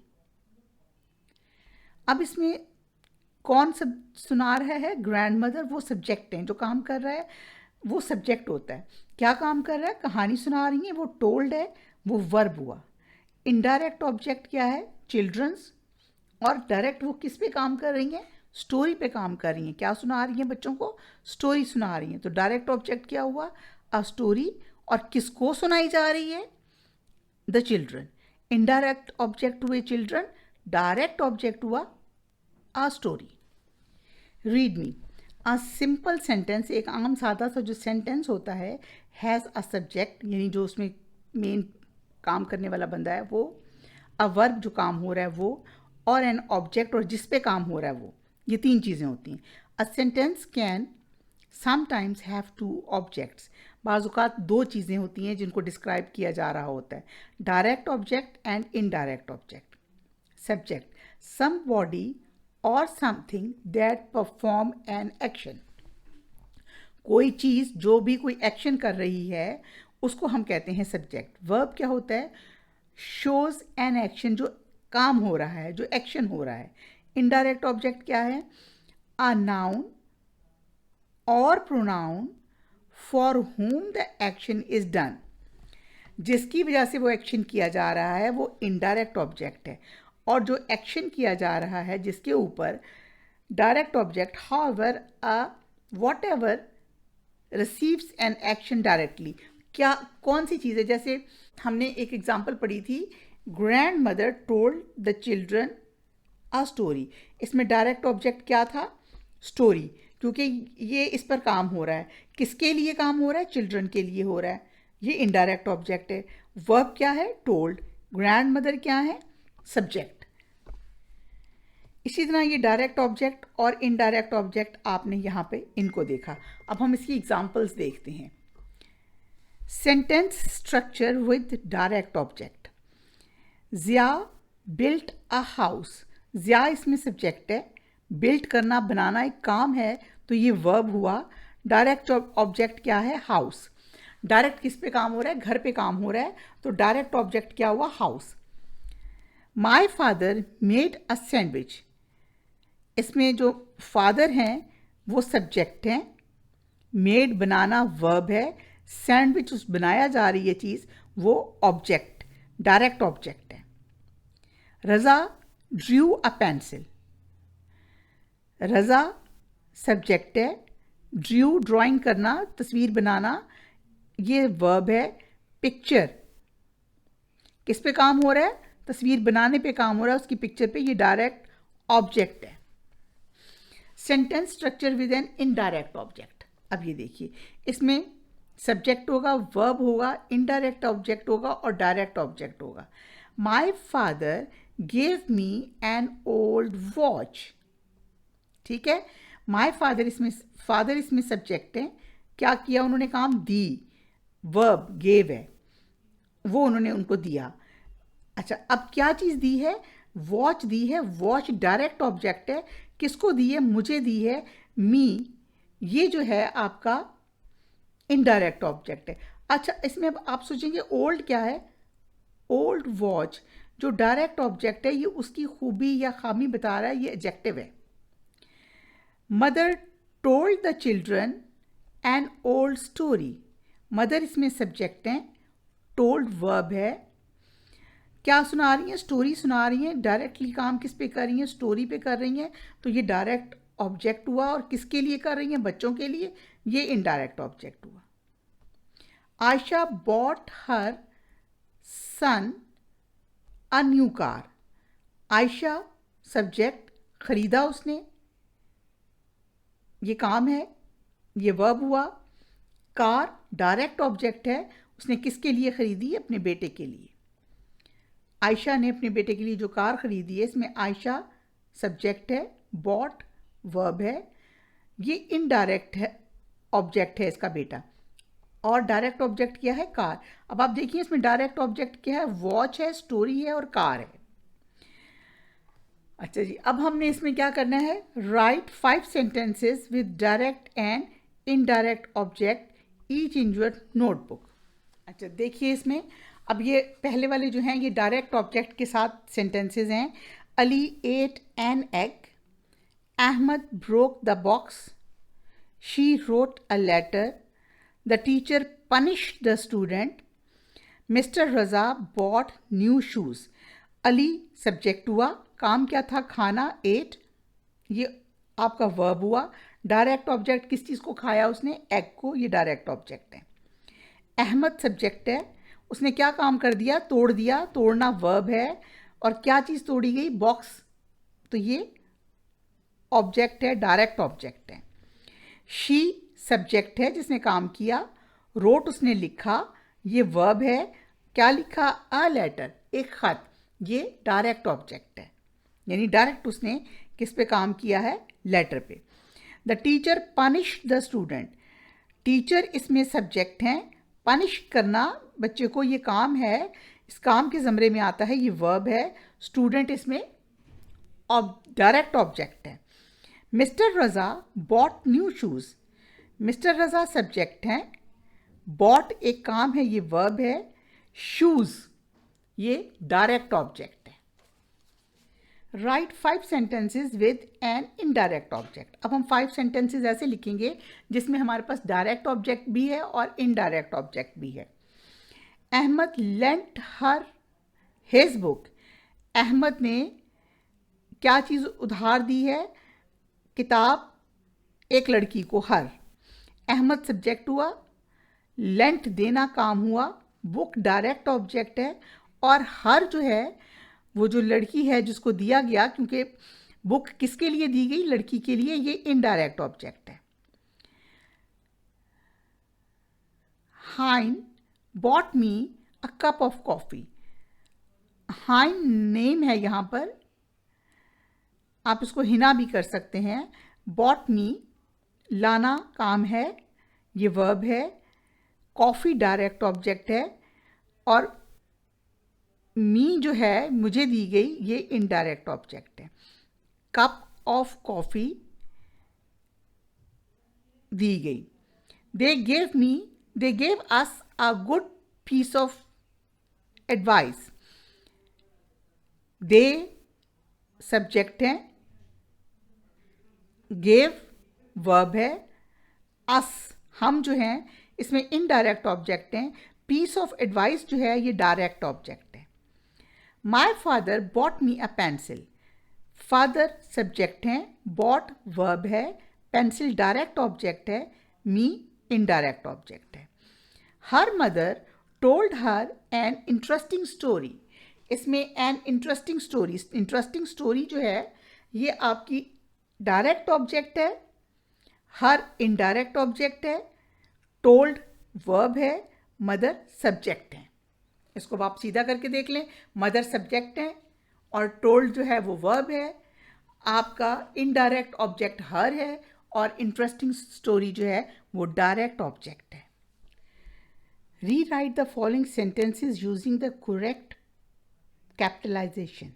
अब इसमें कौन सब सुना रहा है? ग्रैंड मदर, वो सब्जेक्ट हैं, जो काम कर रहा है वो सब्जेक्ट होता है। क्या काम कर रहा है? कहानी सुना रही है, वो टोल्ड है, वो वर्ब हुआ। इनडायरेक्ट ऑब्जेक्ट क्या है? चिल्ड्रंस। और डायरेक्ट वो किस पे काम कर रही हैं? स्टोरी पे काम कर रही हैं। क्या सुना रही हैं बच्चों को? स्टोरी सुना रही हैं। तो डायरेक्ट ऑब्जेक्ट क्या हुआ? A story. और किसको सुनाई जा रही है? The children. इनडायरेक्ट ऑब्जेक्ट हुए चिल्ड्रन, डायरेक्ट ऑब्जेक्ट हुआ a story. Read me. A simple sentence, एक आम सादा सा जो सेंटेंस होता है, हैज़ अ सब्जेक्ट, यानी जो उसमें मेन काम करने वाला बंदा है वो, अ वर्ब जो काम हो रहा है वो, और एन ऑब्जेक्ट और जिस पे काम हो रहा है वो। ये तीन चीज़ें होती हैं। A sentence can sometimes have two objects. बाज़ औक़ात दो चीज़ें होती हैं जिनको डिस्क्राइब किया जा रहा होता है, direct object and indirect object. Subject, somebody और something that perform an action. कोई चीज़ जो भी कोई एक्शन कर रही है उसको हम कहते हैं सब्जेक्ट। वर्ब क्या होता है? शोज एन एक्शन, जो काम हो रहा है, जो एक्शन हो रहा है। इनडायरेक्ट ऑब्जेक्ट क्या है? अ नाउन और pronoun for whom the action is done. जिसकी वजह से वो एक्शन किया जा रहा है वो इनडायरेक्ट ऑब्जेक्ट है। और जो एक्शन किया जा रहा है जिसके ऊपर, direct object. However a what ever receives an action directly. क्या, कौन सी चीज़ है? जैसे हमने एक एग्जाम्पल पढ़ी थी, grand mother told the children a story. इसमें डायरेक्ट ऑब्जेक्ट क्या था? स्टोरी, क्योंकि ये इस पर काम हो रहा है। किसके लिए काम हो रहा है? चिल्ड्रन के लिए हो रहा है। ये इनडायरेक्ट ऑब्जेक्ट है। वर्ब क्या है? टोल्ड। ग्रैंड मदर क्या है? सब्जेक्ट। इसी तरह ये डायरेक्ट ऑब्जेक्ट और इनडायरेक्ट ऑब्जेक्ट आपने यहाँ पे इनको देखा। अब हम इसकी एग्जांपल्स देखते हैं। Sentence structure with direct object. Zia built a house. Zia इसमें सब्जेक्ट है, बिल्ट करना, बनाना एक काम है, तो ये वर्ब हुआ। डायरेक्ट ऑब्जेक्ट क्या है? हाउस। डायरेक्ट किस पे काम हो रहा है? घर पे काम हो रहा है, तो डायरेक्ट ऑब्जेक्ट क्या हुआ? House. My father made a sandwich. इसमें जो फादर हैं वो सब्जेक्ट हैं, मेड बनाना वर्ब है, सैंडविच उस बनाया जा रही है चीज़ वो ऑब्जेक्ट, डायरेक्ट ऑब्जेक्ट है। Raza drew a pencil. Raza subject है, ड्रू ड्राइंग करना, तस्वीर बनाना, ये वर्ब है। पिक्चर किस पे काम हो रहा है? तस्वीर बनाने पे काम हो रहा है, उसकी पिक्चर पे, ये डायरेक्ट ऑब्जेक्ट है। Sentence structure with an indirect object. अब ये देखिए, इसमें सब्जेक्ट होगा, वर्ब होगा, इनडायरेक्ट ऑब्जेक्ट होगा और डायरेक्ट ऑब्जेक्ट होगा। My father gave me an old watch. ठीक है, माई फादर इसमें सब्जेक्ट है। क्या किया उन्होंने? काम, दी। वर्ब गेव है, वो उन्होंने उनको दिया। अच्छा, अब क्या चीज़ दी है? वॉच दी है। वॉच डायरेक्ट ऑब्जेक्ट है। किसको दी है? मुझे दी है, मी। ये जो है आपका इनडायरेक्ट ऑब्जेक्ट है। अच्छा, इसमें अब आप सोचेंगे ओल्ड क्या है? ओल्ड वॉच जो डायरेक्ट ऑब्जेक्ट है, ये उसकी खूबी या खामी बता रहा है, ये एडजेक्टिव है। Mother told the children an old story. Mother इसमें सब्जेक्ट है, टोल्ड वर्ब है। क्या सुना रही हैं? स्टोरी सुना रही हैं। डायरेक्टली काम किस पे कर रही हैं? स्टोरी पे कर रही हैं, तो ये डायरेक्ट ऑब्जेक्ट हुआ। और किसके लिए कर रही हैं? बच्चों के लिए, ये इनडायरेक्ट ऑब्जेक्ट हुआ। Ayesha bought her son a new car. Ayesha subject, खरीदा उसने, ये काम है, ये वर्ब हुआ। कार डायरेक्ट ऑब्जेक्ट है, उसने किसके लिए खरीदी? अपने बेटे के लिए। आयशा ने अपने बेटे के लिए जो कार खरीदी है, इसमें आयशा सब्जेक्ट है, बॉट वर्ब है, ये इनडायरेक्ट है ऑब्जेक्ट है इसका बेटा, और डायरेक्ट ऑब्जेक्ट क्या है, कार। अब आप देखिए इसमें डायरेक्ट ऑब्जेक्ट क्या है, वॉच है, स्टोरी है और कार है। अच्छा जी, अब हमने इसमें क्या करना है, right 5 sentences with direct and indirect object each in your notebook. अच्छा देखिए इसमें, अब ये पहले वाले जो हैं ये डायरेक्ट ऑब्जेक्ट के साथ सेंटेंसेस हैं। Ali ate an egg, Ahmed broke the box, she wrote a letter, the teacher punished the student, mister Raza bought new shoes. Ali subject हुआ, काम क्या था, खाना, एट, ये आपका वर्ब हुआ। डायरेक्ट ऑब्जेक्ट किस चीज़ को खाया उसने, एग को, ये डायरेक्ट ऑब्जेक्ट है। अहमद सब्जेक्ट है, उसने क्या काम कर दिया, तोड़ दिया, तोड़ना वर्ब है, और क्या चीज़ तोड़ी गई, बॉक्स, तो ये ऑब्जेक्ट है, डायरेक्ट ऑब्जेक्ट है। शी सब्जेक्ट है जिसने काम किया, रोट उसने लिखा, ये वर्ब है, क्या लिखा, अ लेटर, एक खत, ये डायरेक्ट ऑब्जेक्ट है, यानी डायरेक्ट उसने किस पे काम किया है, लेटर पे। The teacher punished the student, teacher इसमें सब्जेक्ट हैं, पनिश करना बच्चे को ये काम है, इस काम के ज़मरे में आता है, ये वर्ब है, स्टूडेंट इसमें डायरेक्ट ऑब्जेक्ट है। मिस्टर रज़ा बॉट न्यू शूज़, मिस्टर रज़ा सब्जेक्ट हैं, बॉट एक काम है, ये वर्ब है, शूज़ ये डायरेक्ट ऑब्जेक्ट है। Right 5 sentences with an indirect object. अब हम 5 सेंटेंसेस ऐसे लिखेंगे जिसमें हमारे पास डायरेक्ट ऑब्जेक्ट भी है और इनडायरेक्ट ऑब्जेक्ट भी है। Ahmed lent her his book, Ahmed ने क्या चीज़ उधार दी है, किताब, एक लड़की को, हर। अहमद सब्जेक्ट हुआ, लेंट देना काम हुआ, बुक डायरेक्ट ऑब्जेक्ट है, और हर जो है वो जो लड़की है जिसको दिया गया, क्योंकि बुक किसके लिए दी गई, लड़की के लिए, ये इनडायरेक्ट ऑब्जेक्ट है। Hain bought me a cup of coffee, Hain name है यहाँ पर, आप इसको हिना भी कर सकते हैं। बॉट मी लाना काम है, ये वर्ब है, कॉफ़ी डायरेक्ट ऑब्जेक्ट है, और मी जो है मुझे दी गई, ये इनडायरेक्ट ऑब्जेक्ट है। कप ऑफ कॉफ़ी दी गई। They gave us a good piece of advice, they subject है, गेव वर्ब है, अस हम जो हैं इसमें इनडायरेक्ट ऑब्जेक्ट हैं, पीस ऑफ एडवाइस जो है ये डायरेक्ट ऑब्जेक्ट है। My father bought me a pencil, father subject हैं, बॉट वर्ब है, पेंसिल डायरेक्ट ऑब्जेक्ट है, मी इनडायरेक्ट ऑब्जेक्ट है। Her mother told her an interesting story, इसमें एन इंटरेस्टिंग स्टोरी जो है ये आपकी डायरेक्ट ऑब्जेक्ट है, हर इनडायरेक्ट ऑब्जेक्ट है, टोल्ड वर्ब है, मदर सब्जेक्ट है। इसको आप सीधा करके देख लें, मदर सब्जेक्ट है और टोल्ड जो है वो वर्ब है, आपका इनडायरेक्ट ऑब्जेक्ट हर है, और इंटरेस्टिंग स्टोरी जो है वो डायरेक्ट ऑब्जेक्ट है। Rewrite the following sentences using the correct capitalization,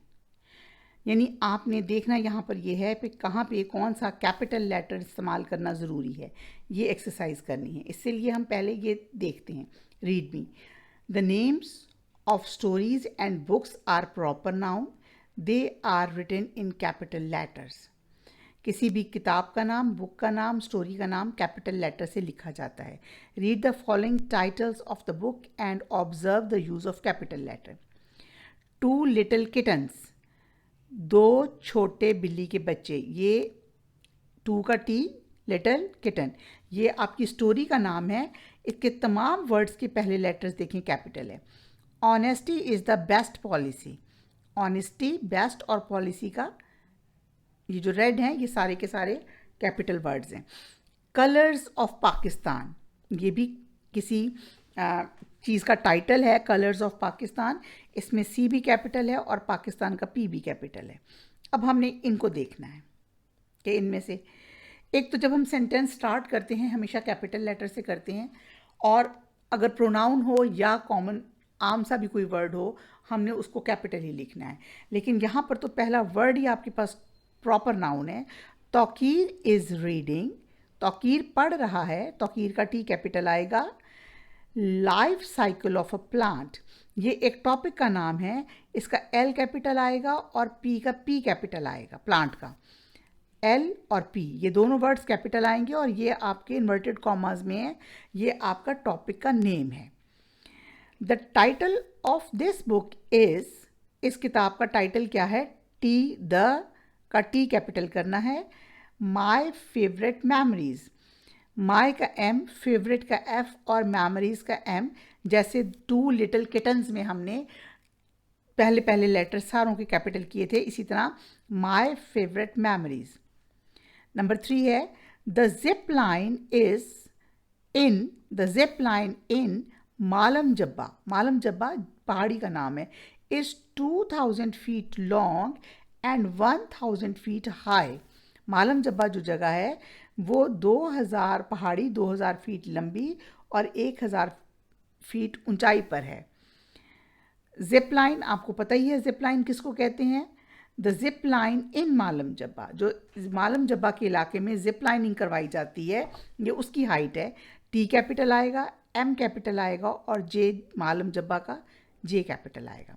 यानी आपने देखना यहाँ पर ये है कि कहाँ पे कौन सा कैपिटल लेटर इस्तेमाल करना ज़रूरी है, ये एक्सरसाइज करनी है। इससे लिए हम पहले ये देखते हैं, read me. The names of stories and books are proper noun, they are written in capital letters. किसी भी किताब का नाम, बुक का नाम, स्टोरी का नाम कैपिटल लेटर से लिखा जाता है। Read the following titles of the book and observe the use of capital letter. 2 little kittens, 2 छोटे बिल्ली के बच्चे, ये 2 का टी, लिटिल किटन, ये आपकी स्टोरी का नाम है। इसके तमाम वर्ड्स के पहले लेटर्स देखें कैपिटल है। Honesty is the best policy, honesty best और पॉलिसी का ये जो रेड हैं ये सारे के सारे कैपिटल वर्ड्स हैं। कलर्स ऑफ पाकिस्तान, ये भी किसी चीज़ का टाइटल है कलर्स ऑफ पाकिस्तान, इसमें सी भी कैपिटल है और पाकिस्तान का पी भी कैपिटल है। अब हमने इनको देखना है कि इनमें से एक, तो जब हम सेंटेंस स्टार्ट करते हैं हमेशा कैपिटल लेटर से करते हैं, और अगर प्रोनाउन हो या कॉमन आम सा भी कोई वर्ड हो हमने उसको कैपिटल ही लिखना है। लेकिन यहाँ पर तो पहला वर्ड ही आपके पास प्रॉपर नाउन है। तौकीर इज़ रीडिंग, तौकीर पढ़ रहा है, तौकीर का टी कैपिटल आएगा। Life cycle of a plant, ये एक टॉपिक का नाम है, इसका एल कैपिटल आएगा और पी का पी कैपिटल आएगा। प्लांट का एल और पी ये दोनों वर्ड्स कैपिटल आएंगे और ये आपके इन्वर्टेड कॉमास में है, ये आपका टॉपिक का नेम है। The title of this book is, इस किताब का टाइटल क्या है? टी, द का टी कैपिटल करना है। माई फेवरेट मेमोरीज, माई का एम, फेवरेट का एफ और मेमोरीज का एम, जैसे टू लिटिल किटन्स में हमने पहले पहले लेटर सारों के कैपिटल किए थे, इसी तरह माई फेवरेट मेमोरीज। नंबर 3 है the zip line is in, the zip line in Malam Jabba, Malam Jabba पहाड़ी का नाम है, is 2000 feet long and 1000 feet high. Malam Jabba जो जगह है वो 2000 पहाड़ी 2000 फीट लंबी और 1000 फीट ऊंचाई पर है। जिप लाइन आपको पता ही है, जिप लाइन किसको कहते हैं? The zip line in Malam Jabba, जो मालम जब्बा के इलाके में जिप लाइनिंग करवाई जाती है, ये उसकी हाइट है। टी कैपिटल आएगा, एम कैपिटल आएगा और जे मालम जब्बा का जे कैपिटल आएगा।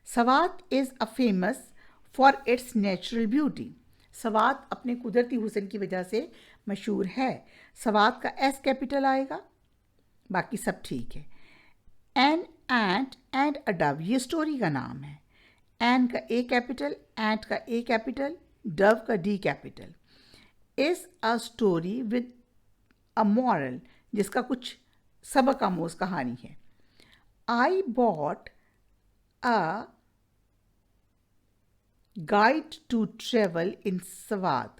Swat is a famous for its natural beauty, Swat अपने कुदरती हुस्न की वजह से मशहूर है। सवात का एस कैपिटल आएगा, बाकी सब ठीक है। An Ant and a Dove, ये स्टोरी का नाम है। एन का ए कैपिटल, एंट का ए कैपिटल, डव का D capital. Is a story with a moral, जिसका कुछ सबक आमोज कहानी है। I bought A Guide to Travel in Swat,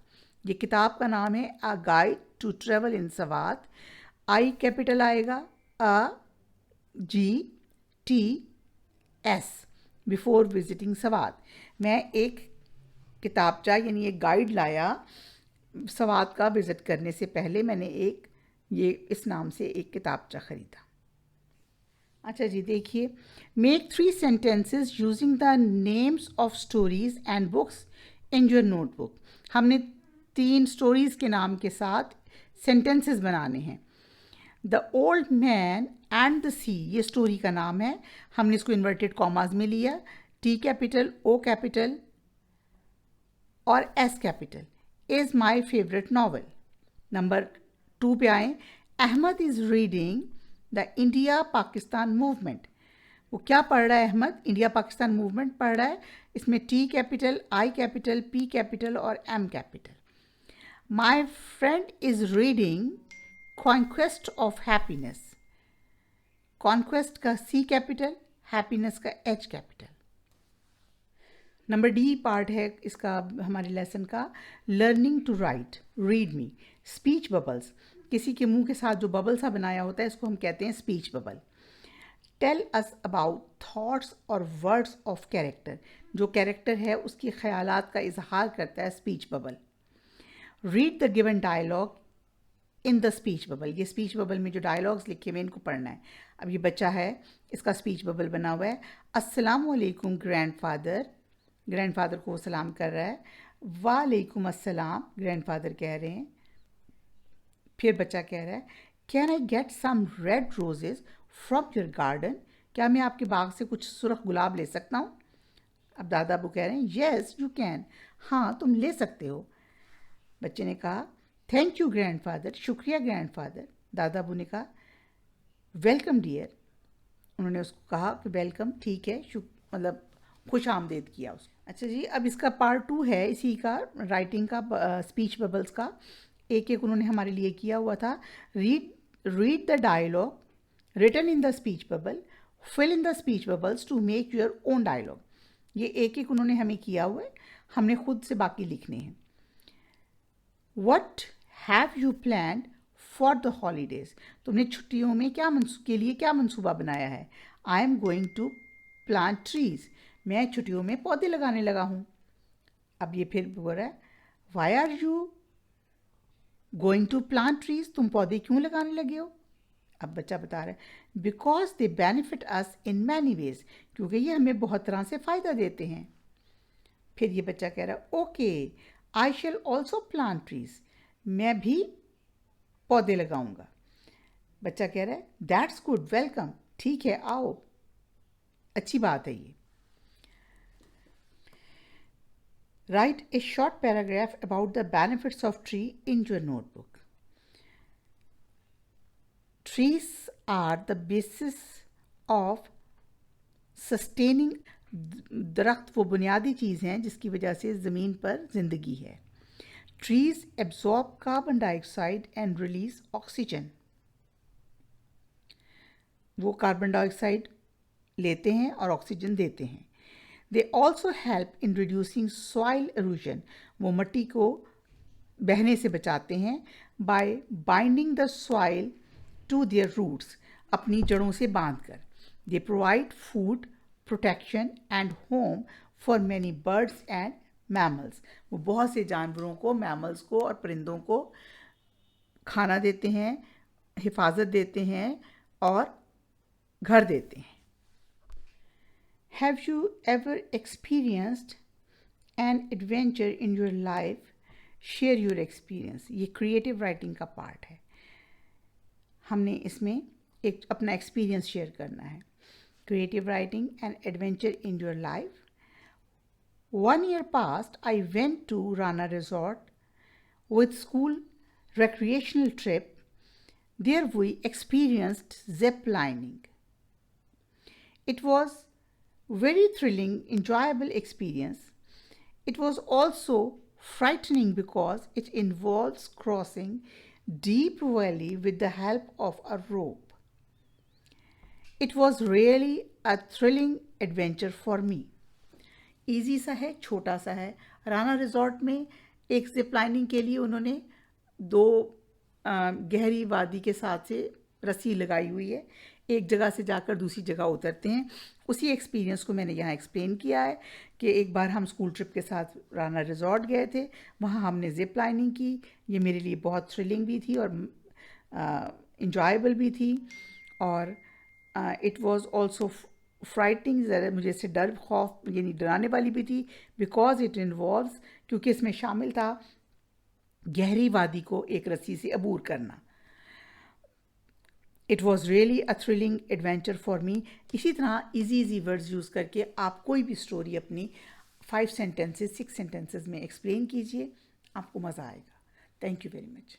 ये किताब का नाम है A Guide to Travel in Swat. I capital आएगा, A G T S, before visiting Swat. मैं एक किताबचा यानी एक गाइड लाया सवात का विज़िट करने से पहले, मैंने एक ये इस नाम से एक किताबचा ख़रीदा। अच्छा जी देखिए, make 3 sentences using the names of stories and books in your notebook. हमने 3 स्टोरीज़ के नाम के साथ सेंटेंसेस बनाने हैं। The Old Man and the Sea, ये स्टोरी का नाम है, हमने इसको इन्वर्टेड कॉमाज में लिया। टी कैपिटल, ओ कैपिटल और S capital. Is my favourite novel. Number 2 पे आए, Ahmed is reading the India Pakistan movement. वो क्या पढ़ रहा है अहमद? इंडिया पाकिस्तान मूवमेंट पढ़ रहा है। इसमें T capital, I capital, P capital और M capital. My friend is reading Conquest of Happiness. Conquest का सी कैपिटल, हैप्पीनेस का H capital. Number D part है इसका हमारे लेसन का, learning to write, read me. Speech bubbles, किसी के मुंह के साथ जो बबल सा बनाया होता है इसको हम कहते हैं speech bubble. Tell us about thoughts और वर्ड्स ऑफ कैरेक्टर, जो कैरेक्टर है उसकी ख्यालात का इजहार करता है speech bubble. Read the given dialogue in the speech bubble, ये स्पीच बबल में जो डायलॉग्स लिखे हुए इनको पढ़ना है। अब ये बच्चा है, इसका स्पीच बबल बना हुआ है। अस्सलाम वालेकुम ग्रैंडफादर, ग्रैंडफादर को वो सलाम कर रहा है। वालेकुम अस्सलाम, ग्रैंडफादर कह रहे हैं। फिर बच्चा कह रहा है, can I get some red roses from your garden, क्या मैं आपके बाग से कुछ सुर्ख गुलाब ले सकता हूँ? अब दादा अबू कह रहे हैं, येस यू कैन, हाँ तुम ले सकते हो। बच्चे ने कहा, थैंक यू ग्रैंडफादर, शुक्रिया ग्रैंडफादर। दादा अबू ने कहा, वेलकम डियर, उन्होंने उसको कहा कि वेलकम, ठीक है, मतलब खुश आमदेद किया उसको। अच्छा जी, अब इसका पार्ट 2 है इसी का, राइटिंग का, स्पीच बबल्स का। एक एक उन्होंने हमारे लिए किया हुआ था। Read the dialogue written in the speech bubble, fill in the speech bubbles to make your own dialogue. ये एक एक उन्होंने हमें किया हुआ है, हमने खुद से बाकी लिखने हैं। What have you planned for the holidays, तुमने छुट्टियों में के लिए क्या मंसूबा बनाया है? I am going to plant trees, मैं छुट्टियों में पौधे लगाने लगा हूँ। अब ये फिर बोल रहा है why are you going to plant trees, तुम पौधे क्यों लगाने लगे हो? अब बच्चा बता रहा है because they benefit us in many veg, क्योंकि ये हमें बहुत तरह से फ़ायदा देते हैं। फिर ये बच्चा कह रहा है okay I shall also plant trees, मैं भी पौधे लगाऊंगा। बच्चा कह रहा है दैट्स गुड, वेलकम, ठीक है आओ, अच्छी बात है ये। Right A short paragraph about the benefits of tree in your notebook. Trees are the basis of sustaining, दरख्त वो बुनियादी चीज़ हैं जिसकी वजह से ज़मीन पर ज़िंदगी है। Trees absorb carbon dioxide and release oxygen, वो कार्बन डाइऑक्साइड लेते हैं और ऑक्सीजन देते हैं। They also help in reducing soil erosion, वो मिट्टी को बहने से बचाते हैं by binding the soil to their roots, अपनी जड़ों से बांधकर। They provide food, protection and home for many birds and mammals, वो बहुत से जानवरों को, मैमल्स को और परिंदों को खाना देते हैं, हिफाजत देते हैं और घर देते हैं। Have you ever experienced an adventure in your life? Share your experience, ये क्रिएटिव राइटिंग का पार्ट है। हमने इसमें एक अपना एक्सपीरियंस शेयर करना है। Creative writing and adventure in your life. 1 year past, I went to Rana Resort with school recreational trip. There we experienced zip lining. It was very thrilling, enjoyable experience. It was also frightening because it involves crossing deep valley with the help of a rope. It was really a thrilling adventure for me. Easy सा है, छोटा सा है। राना रिजॉर्ट में एक जिप लाइनिंग के लिए उन्होंने 2 गहरी वादी के साथ से रस्सी लगाई हुई है, एक जगह से जाकर दूसरी जगह उतरते हैं। उसी एक्सपीरियंस को मैंने यहाँ एक्सप्लेन किया है कि एक बार हम स्कूल ट्रिप के साथ राना रिजॉर्ट गए थे, वहाँ हमने जिप लाइनिंग की। ये मेरे लिए बहुत थ्रिलिंग भी थी और इंजॉयबल भी थी, और इट वाज आल्सो फ्राइटिंग, ज़रा मुझे इससे डर खौफ यानी डराने वाली भी थी, बिकॉज इट इन्वॉल्व्स, क्योंकि इसमें शामिल था गहरी वादी को एक रस्सी से अबूर करना। It was really a thrilling adventure for me. इसी तरह ईजी वर्ड्स यूज़ करके आप कोई भी स्टोरी अपनी 5 sentences 6 sentences में एक्सप्लेन कीजिए, आपको मज़ा आएगा। Thank you very much.